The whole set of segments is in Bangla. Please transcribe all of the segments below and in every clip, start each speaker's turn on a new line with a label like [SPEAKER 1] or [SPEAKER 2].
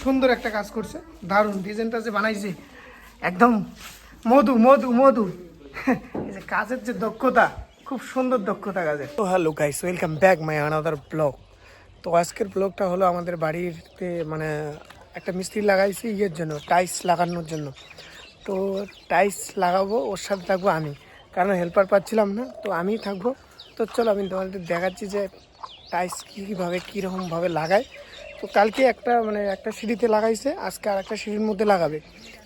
[SPEAKER 1] সুন্দর একটা কাজ করছে, দারুণ ডিজাইনটা যে বানাইছে একদম মধু মধু মধু। এই যে কাজের যে দক্ষতা, খুব সুন্দর দক্ষতা কাজের। তো hello guys, welcome back my another blog. তো আজকের ব্লগটা হলো আমাদের বাড়িতে মানে একটা মিস্ত্রি লাগাইছি ইয়ের জন্য, টাইলস লাগানোর জন্য। তো টাইলস লাগাবো, ওর সাথে থাকবো আমি, কারণ হেল্পার পাচ্ছিলাম না, তো আমিই থাকবো। তো চলো আমি তোমাদের দেখাচ্ছি যে টাইলস কীভাবে কীরকমভাবে লাগায়। তো কালকে একটা সিঁড়িতে লাগাইছে, আজকে আর একটা সিঁড়ির মধ্যে লাগাবে।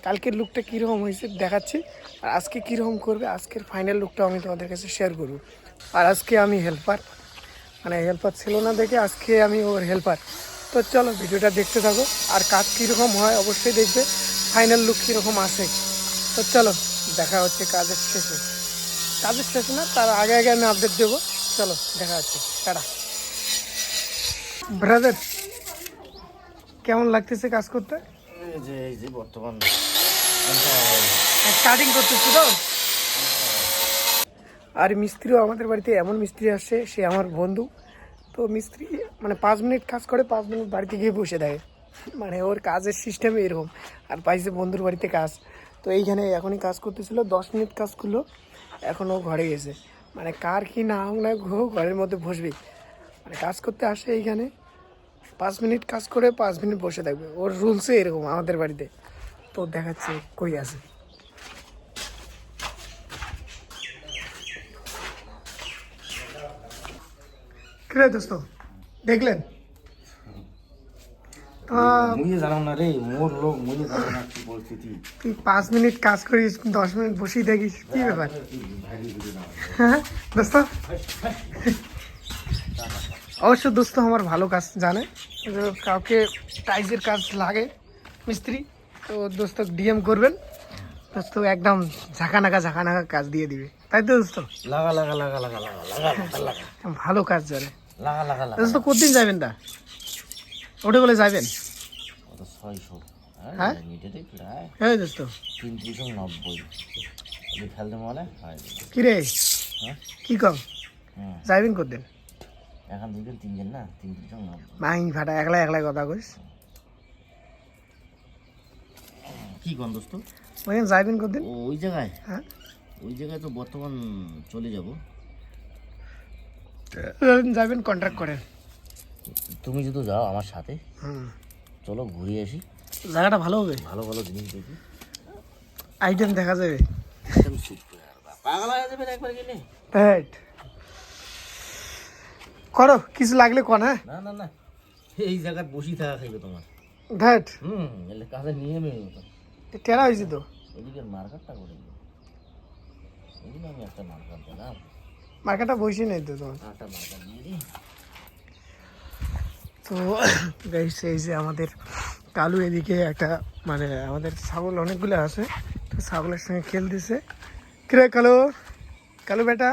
[SPEAKER 1] কালকের লুকটা কীরকম হয়েছে দেখাচ্ছি, আর আজকে কীরকম করবে, আজকের ফাইনাল লুকটাও আমি তোমাদের কাছে শেয়ার করবো। আর আজকে আমি হেল্পার ছিল না দেখে আজকে আমি ওর হেল্পার। তো চলো ভিডিওটা দেখতে থাকো, আর কাজ কীরকম হয় অবশ্যই দেখবে, ফাইনাল লুক কীরকম আসে। তো চলো দেখা হচ্ছে কাজের শেষে না, তার আগে আগে আমি আপডেট দেবো। চলো দেখা হচ্ছে, টাটা। ব্রাদার, কেমন লাগতেছে কাজ করতে?
[SPEAKER 2] এই যে বর্তমান
[SPEAKER 1] স্টার্টিং করতেছি তো। আর মিস্ত্রিও আমাদের বাড়িতে এমন মিস্ত্রি আসছে, সে আমার বন্ধু। তো মিস্ত্রি 5 মিনিট কাজ করে, 5 মিনিট বাড়িতে গিয়ে বসে দেয়, ওর কাজের সিস্টেমে এরকম। আর পাইছে বন্ধুর বাড়িতে কাজ, তো এইখানে এখনই কাজ করতেছিল, 10 মিনিট কাজ করলো, এখনও ঘরে গেছে। কার কি না হোক না ঘরের মধ্যে বসবে, কাজ করতে আসে এইখানে 5 মিনিট কাজ করে 5 মিনিট বসে থাকবে, ওর রুলসে এরকম আমাদের বাড়িতে। তো দেখাচ্ছে কই আছে। কিরে দোস্ত, দেখলেন?
[SPEAKER 2] মুই জানাম না রে, মোর লোক মুই জানাম না কি পরিস্থিতি।
[SPEAKER 1] তুই 5 মিনিট কাজ করিস, 10 মিনিট বসেই থাকিস, কি ব্যাপার? হ্যাঁ দোস্ত, অবশ্য দোস্ত আমার ভালো কাজ জানে, কাউকে টাইলসের কাজ লাগে মিস্ত্রি, তো দোস্ত ডিএম করবেন, দোস্ত একদম ঝাঁকানাকা কাজ দিয়ে দিবে, তাই তো দোস্ত?
[SPEAKER 2] লাগা লাগা লাগা লাগা লাগা লাগা লাগা
[SPEAKER 1] ভালো কাজ জানে
[SPEAKER 2] লাগা লাগা লাগা।
[SPEAKER 1] দোস্ত। কতদিন যাবেন তা ওটা বলে যাবেন?
[SPEAKER 2] কত 600?
[SPEAKER 1] হ্যাঁ
[SPEAKER 2] মিটারে প্রায়
[SPEAKER 1] হ্যাঁ দোস্ত
[SPEAKER 2] 390 যদি ফেলতে মনে হয়।
[SPEAKER 1] কি রে,
[SPEAKER 2] হ্যাঁ
[SPEAKER 1] কি কম
[SPEAKER 2] হুম,
[SPEAKER 1] যাইবেন কতদিন?
[SPEAKER 2] এখন 2-3 না 390।
[SPEAKER 1] মাই ফাটা একলা একলা কথা কইস,
[SPEAKER 2] কি কোন দোস্ত?
[SPEAKER 1] ওখানে যাইবেন কতদিন?
[SPEAKER 2] ওই জায়গায়,
[SPEAKER 1] হ্যাঁ
[SPEAKER 2] ওই জায়গায় তো বর্তমান চলে যাব।
[SPEAKER 1] যাবেন কন্ট্রাক্ট করেন।
[SPEAKER 2] তুমি যদি যাও আমার সাথে,
[SPEAKER 1] হুম,
[SPEAKER 2] চলো ঘুরে আসি,
[SPEAKER 1] জায়গাটা ভালো হবে,
[SPEAKER 2] ভালো ভালো জিনিস দেখি,
[SPEAKER 1] আইটেম দেখা যাবে।
[SPEAKER 2] একদম সুপার। পাগল হয়ে যাবেন একবার গেলে।
[SPEAKER 1] রাইট, করো কিছু লাগলে কোন। হ্যাঁ
[SPEAKER 2] না না না, এই জায়গায় বসি থাকা খাইবে তোমার।
[SPEAKER 1] রাইট,
[SPEAKER 2] এলে কাজে নিয়ে নেবে।
[SPEAKER 1] টেরা হয়েছে তো,
[SPEAKER 2] এদিকে মার্কেটটা করে দিও, এদিকে আমি একটা মার্কেট দিলাম,
[SPEAKER 1] মার্কেটটা বসে নেই তো তোমার।
[SPEAKER 2] একটা মার্কেট দিয়ে দিই।
[SPEAKER 1] তো গাইস, এই যে আমাদের কালু এদিকে একটা আমাদের ছাগল অনেকগুলো আছে, তো ছাগলের সঙ্গে খেলতেছে। কিরে কালু, কালু বেটা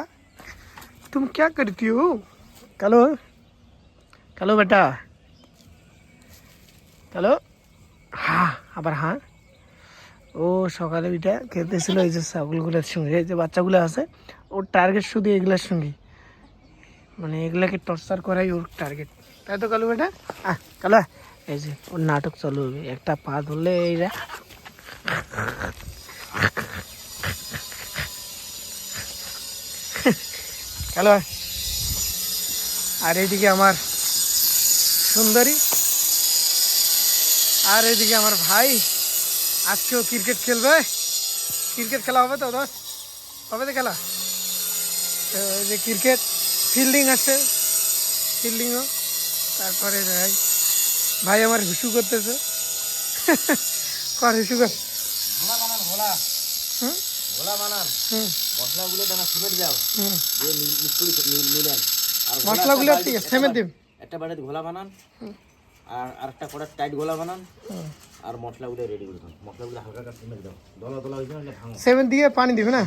[SPEAKER 1] तुम क्या करती हो? কালু, কালু বেটা, কালু, হ্যাঁ আবার হ্যাঁ। ও সকালে ওইটা খেলতেছিল এই যে ছাগলগুলোর সঙ্গে, এই যে বাচ্চাগুলো আছে, ওর টার্গেট শুধু এগুলোর সঙ্গে, এগুলাকে টর্চার করাই ওর টার্গেট, তাই তো কালু বেটা? কালু, এই যে ওর নাটক চালু হবে, একটা পা ধরলে এইরা কালু। আর এইদিকে আমার সুন্দরী, আর এইদিকে আমার ভাই, আজকেও ক্রিকেট খেলবে। ক্রিকেট খেলা হবে তো দোস্ত, হবে তো খেলা? তো এই যে ক্রিকেট ফিল্ডিং আছে, ফিল্ডিংও। তারপরে ভাই, ভাই আমার হুসু করতেছে, কর হুসু কর।
[SPEAKER 2] ঘোলা বানান, ঘোলা,
[SPEAKER 1] হুম
[SPEAKER 2] ঘোলা বানান,
[SPEAKER 1] হুম
[SPEAKER 2] মশলাগুলো দানা সিমেন্ট দাও,
[SPEAKER 1] হুম,
[SPEAKER 2] দিয়ে মিক্স করে মিলেন। আর
[SPEAKER 1] মশলাগুলো ঠিক আছে, সেমেন্ট দিন।
[SPEAKER 2] একটা বাড়িতে ঘোলা বানান, আর আরেকটা কড়া টাইট ঘোলা বানান, আর মশলাগুলো রেডি করে দাও। মশলাগুলো হালকা হালকা সিমেন্ট দাও, দলা দলা হয়ে যাবে, ভাঙো।
[SPEAKER 1] সেমেন্ট দিয়ে পানি দিবে না।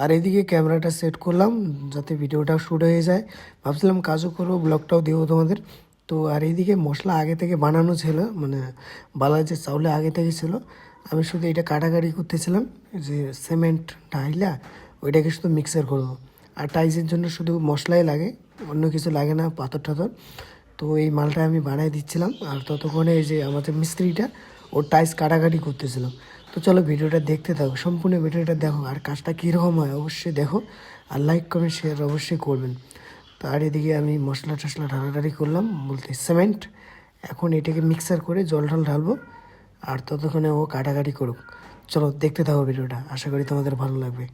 [SPEAKER 1] আর এদিকে ক্যামেরাটা সেট করলাম যাতে ভিডিওটাও শ্যুট হয়ে যায়, ভাবছিলাম কাজও করবো, ব্লগটাও দেবো তোমাদের। তো আর এইদিকে মশলা আগে থেকে বানানো ছিল, বালা যে চাউলে আগে থেকে ছিল, আমি শুধু এটা কাটাকাটি করতেছিলাম, যে সিমেন্ট ঢাইলা ওইটাকে শুধু মিক্সার করবো। আর টাইসের জন্য শুধু মশলাই লাগে, অন্য কিছু লাগে না, পাথর টাথর। তো এই মালটা আমি বানাই দিচ্ছিলাম, আর ততক্ষণে এই যে আমাদের মিস্ত্রিটা ওর টাইলস কাটাকাটি করতেছিল। তো চলো ভিডিওটা দেখতে থাকো, সম্পূর্ণ ভিডিওটা দেখো, আর কাজটা কীরকম হয় অবশ্যই দেখো, আর লাইক কমেন্ট শেয়ার অবশ্যই করবেন। তো আর এদিকে আমি মশলা টশলা ঢালাঢালি করলাম বলতে সিমেন্ট, এখন এটাকে মিক্সার করে জল ঢাল ঢালবো, আর ততক্ষণে ও কাটাকাটি করুক। চলো দেখতে থাকো ভিডিওটা, আশা করি তোমাদের ভালো লাগবে।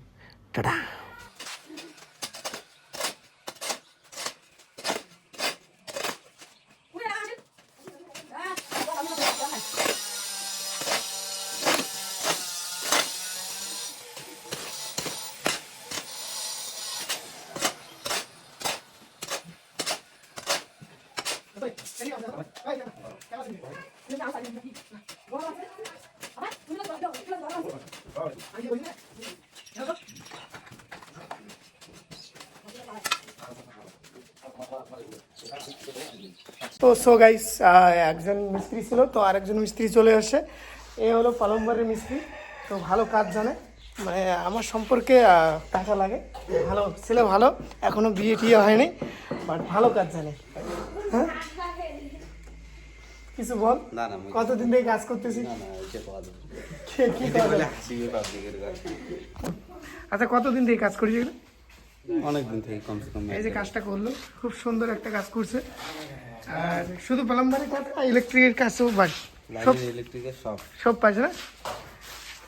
[SPEAKER 1] টাটা। তো সো গাইস, একজন মিস্ত্রি ছিল, তো আরেকজন মিস্ত্রি চলে আসে। এ হলো পালম্বারের মিস্ত্রি, তো ভালো কাজ জানে, মানে আমার সম্পর্কে টাকা লাগে, ভালো ছেলে, ভালো, এখনো বিয়ে টিয়ে হয়নি, বাট ভালো কাজ জানে। হ্যাঁ কিছু বল।
[SPEAKER 3] না না
[SPEAKER 1] কতদিন থেকে কাজ করতেছি? কি করে? আচ্ছা কতদিন থেকে কাজ করিস এগুলো?
[SPEAKER 3] অনেক দিন থেকে কমসে কম
[SPEAKER 1] এই যে কাজটা করলো, খুব সুন্দর একটা কাজ করছে। আর শুধু প্লাম্বারের কাজ না, ইলেকট্রিকের কাজও বাট সব
[SPEAKER 3] ইলেকট্রিকের সব
[SPEAKER 1] সব পাচ্ছে না।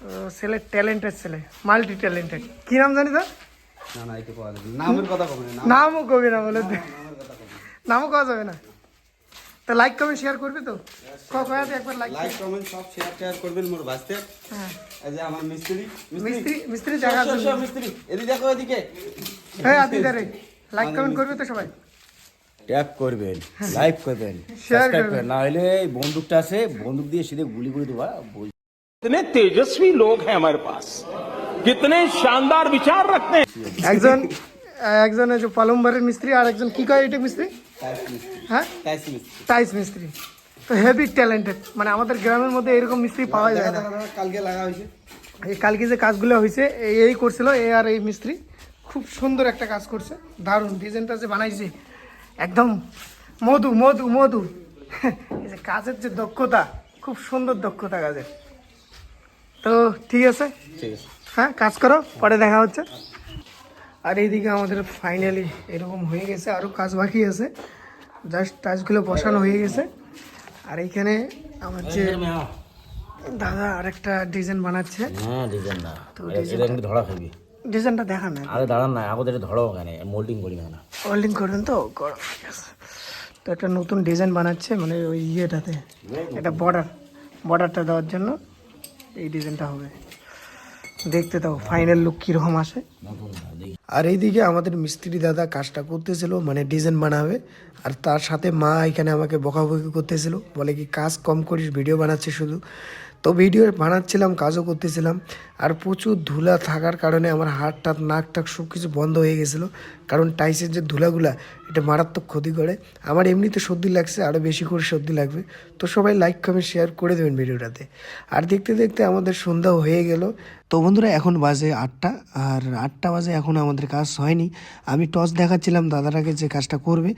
[SPEAKER 1] তো ছেলে ট্যালেন্টেড, ছেলে মাল্টি ট্যালেন্টেড। কি নাম জানি তো?
[SPEAKER 3] না না এটা পাওয়া যাবে নামের কথা কবে না
[SPEAKER 1] নামও কবি না বলে,
[SPEAKER 3] নামের কথা কবে
[SPEAKER 1] নামও কওয়া যাবে না। তো লাইক কমেন্ট শেয়ার করবি তো? কয়াতে একবার লাইক।
[SPEAKER 3] লাইক কমেন্ট সব শেয়ার করবেন মোর বাস্তে।
[SPEAKER 1] হ্যাঁ
[SPEAKER 3] এই যে আমার মিস্ত্রি
[SPEAKER 1] মিস্ত্রি জায়গা আছে।
[SPEAKER 3] মিস্ত্রি এদিকে দেখো এদিকে
[SPEAKER 1] হ্যাঁ আদিদারে লাইক কমেন্ট করবে তো সবাই?
[SPEAKER 2] ট্যাপ করবেন, লাইক করবেন,
[SPEAKER 1] শেয়ার
[SPEAKER 2] সাবস্ক্রাইব
[SPEAKER 1] করবেন।
[SPEAKER 2] করবেন, না হলে এই বন্দুকটা আছে, বন্দুক দিয়ে সিধে গুলি করে দেবা।
[SPEAKER 4] कितने तेजस्वी लोग हैं हमारे पास, कितने शानदार विचार रखते हैं।
[SPEAKER 1] একজন যে প্লাম্বারের মিস্ত্রি, আর একজন কি কয় এটা মিস্ত্রি?
[SPEAKER 3] টাইস মিস্ত্রি
[SPEAKER 1] হ্যাঁ
[SPEAKER 3] টাইস মিস্ত্রি
[SPEAKER 1] টাইলস মিস্ত্রি। তো হেভি ট্যালেন্টেড, মানে আমাদের গ্রামের মধ্যে এরকম মিস্ত্রি পাওয়া যায় না।
[SPEAKER 3] কালকে লাগা হয়েছে
[SPEAKER 1] এই কালকে যে কাজগুলো হয়েছে এই করছিল এ, আর এই মিস্ত্রি খুব সুন্দর একটা কাজ করছে, দারুণ ডিজাইনটা যে বানাইছে একদম মধু মধু মধু। এই যে কাজের যে দক্ষতা, খুব সুন্দর দক্ষতা কাজের। তো ঠিক আছে,
[SPEAKER 3] ঠিক আছে
[SPEAKER 1] হ্যাঁ কাজ করো, পরে দেখা হচ্ছে। আর এইদিকে আমাদের ফাইনালি এরকম হয়ে গেছে, আরও কাজ বাকি আছে, জাস্ট টাচগুলো বসানো হয়ে গেছে। আর এইখানে আমার যে দাদা আরেকটা ডিজাইন বানাচ্ছে।
[SPEAKER 2] হ্যাঁ ডিজাইন না,
[SPEAKER 1] তো
[SPEAKER 2] এটা কিন্তু ধরা খাবি।
[SPEAKER 1] ডিজাইনটা দেখান না,
[SPEAKER 2] আরে দাঁড়ান না, আমাদের ধরো ওখানে মোল্ডিং করি না।
[SPEAKER 1] ওয়েল্ডিং করবেন তো? ঠিক আছে। তো একটা নতুন ডিজাইন বানাচ্ছে, মানে ওই ইয়েটাতে একটা বর্ডারটা দেওয়ার জন্য এই ডিজাইনটা হবে। দেখতে দাও ফাইনাল লুক কীরকম আসে। আর এইদিকে আমাদের মিস্ত্রি দাদা কাজটা করতেছিল, মানে ডিজাইন বানাবে, আর তার সাথে মা এখানে আমাকে বকাবকি করতেছিল, বলে কি কাজ কম করিস, ভিডিও বানাচ্ছিস শুধু। তো ভিডিও বানাচ্ছিলাম, কাজও করতেছিলাম, আর প্রচুর ধুলা থাকার কারণে আমার হাত টাত নাক টাক সব কিছু বন্ধ হয়ে গেছিলো, কারণ টাইসের যে ধুলাগুলা এটা মারাত্মক ক্ষতি করে। আমার এমনিতে সর্দি লাগছে, আরও বেশি করে সর্দি লাগবে। তো সবাই লাইক কমেন্ট শেয়ার করে দেবেন ভিডিওটাতে। আর দেখতে দেখতে আমাদের সন্ধ্যা হয়ে গেল। তো বন্ধুরা এখন বাজে 8টা, আর 8টা বাজে এখন আমাদের কাজ হয়নি। আমি টর্চ দেখাচ্ছিলাম দাদাটাকে যে কাজটা করবে।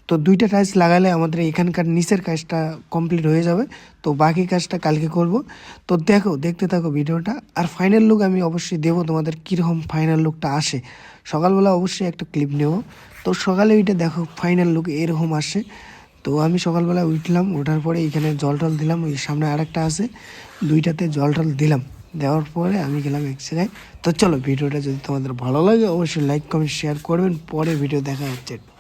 [SPEAKER 1] তো 2টা টাইলস লাগালে আমাদের এখানকার নিচের কাজটা কমপ্লিট হয়ে যাবে, তো বাকি কাজটা কালকে করব। তো দেখতে থাকো ভিডিওটা, আর ফাইনাল লুক আমি অবশ্যই দেবো তোমাদের, কীরকম ফাইনাল লুকটা আসে। সকালবেলা অবশ্যই একটা ক্লিপ নেব। তো সকালে ওইটা দেখো ফাইনাল লুক এরকম আসে। তো আমি সকালবেলা উঠলাম, ওঠার পরে এখানে জল টল দিলাম, ওই সামনে আরেকটা আছে, 2টাতে জল টল দিলাম, দেওয়ার পরে আমি গেলাম এক জায়গায়। তো চলো ভিডিওটা যদি তোমাদের ভালো লাগে অবশ্যই লাইক কমেন্ট শেয়ার করবেন, পরে ভিডিও দেখা হচ্ছে।